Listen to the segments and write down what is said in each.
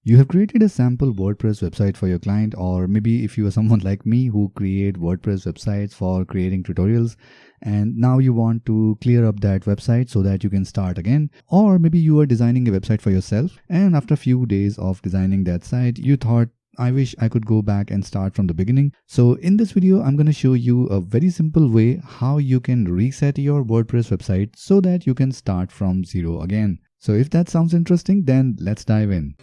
You have created a sample WordPress website for your client, or maybe if you are someone like me who create WordPress websites for creating tutorials, and now you want to clear up that website so that you can start again. Or maybe you are designing a website for yourself, and after a few days of designing that site, you thought, I wish I could go back and start from the beginning. So in this video, I'm going to show you a very simple way how you can reset your WordPress website so that you can start from zero again. So if that sounds interesting, then let's dive in.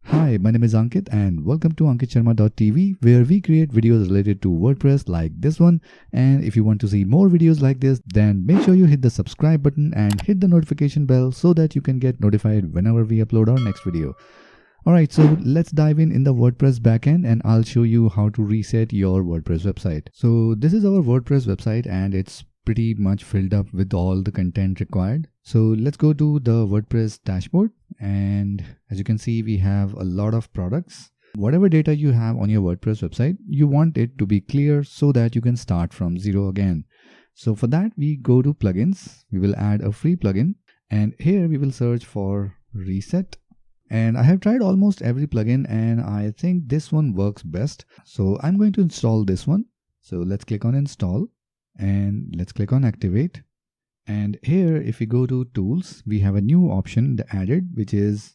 Hi, my name is Ankit and welcome to ankitsharma.tv, where we create videos related to WordPress like this one. And if you want to see more videos like this, then make sure you hit the subscribe button and hit the notification bell so that you can get notified whenever we upload our next video. Alright, so let's dive in the WordPress backend and I'll show you how to reset your WordPress website. So this is our WordPress website and it's pretty much filled up with all the content required. So let's go to the WordPress dashboard, and as you can see, we have a lot of products. Whatever data you have on your WordPress website, you want it to be clear so that you can start from zero again. So for that, we go to plugins. We will add a free plugin, and here we will search for reset. And I have tried almost every plugin and I think this one works best. So I'm going to install this one. So let's click on install and let's click on activate. And here, if we go to tools, we have a new option added, which is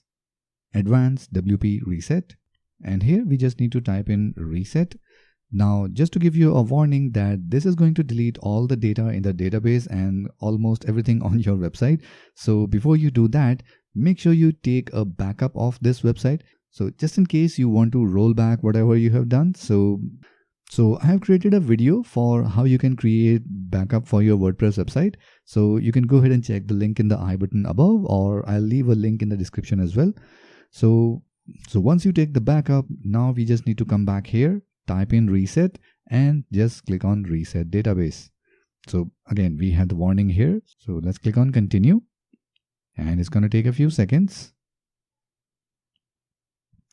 advanced WP reset. And here we just need to type in reset. Now, just to give you a warning that this is going to delete all the data in the database and almost everything on your website. So before you do that, make sure you take a backup of this website. So just in case you want to roll back whatever you have done. So I have created a video for how you can create backup for your WordPress website. So you can go ahead and check the link in the I button above, or I'll leave a link in the description as well. So once you take the backup, now we just need to come back here, type in reset and just click on reset database. So again, we have the warning here. So let's click on continue and it's going to take a few seconds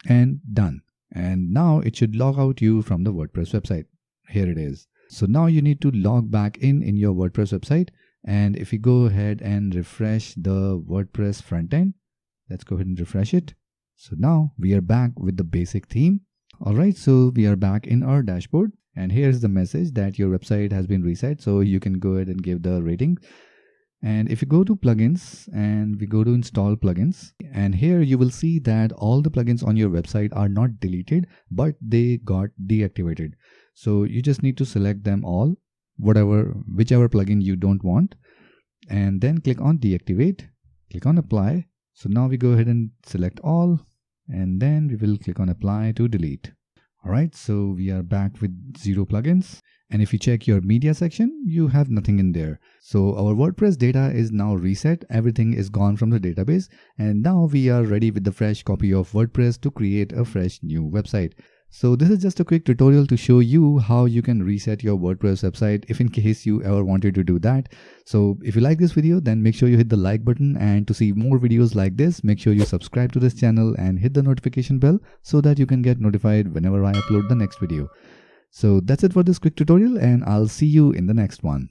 and done. And now it should log out you from the WordPress website. Here it is. So now you need to log back in your WordPress website. And if you go ahead and refresh the WordPress front end, let's go ahead and refresh it. So now we are back with the basic theme. All right, so we are back in our dashboard. And here's the message that your website has been reset. So you can go ahead and give the rating. And if you go to plugins and we go to install plugins, and here you will see that all the plugins on your website are not deleted, but they got deactivated. So you just need to select them all, whichever plugin you don't want, and then click on deactivate, click on apply. So now we go ahead and select all, and then we will click on apply to delete. All right, so we are back with 0 plugins. And if you check your media section, you have nothing in there. So our WordPress data is now reset. Everything is gone from the database. And now we are ready with the fresh copy of WordPress to create a fresh new website. So this is just a quick tutorial to show you how you can reset your WordPress website if in case you ever wanted to do that. So if you like this video, then make sure you hit the like button, and to see more videos like this, make sure you subscribe to this channel and hit the notification bell so that you can get notified whenever I upload the next video. So that's it for this quick tutorial, and I'll see you in the next one.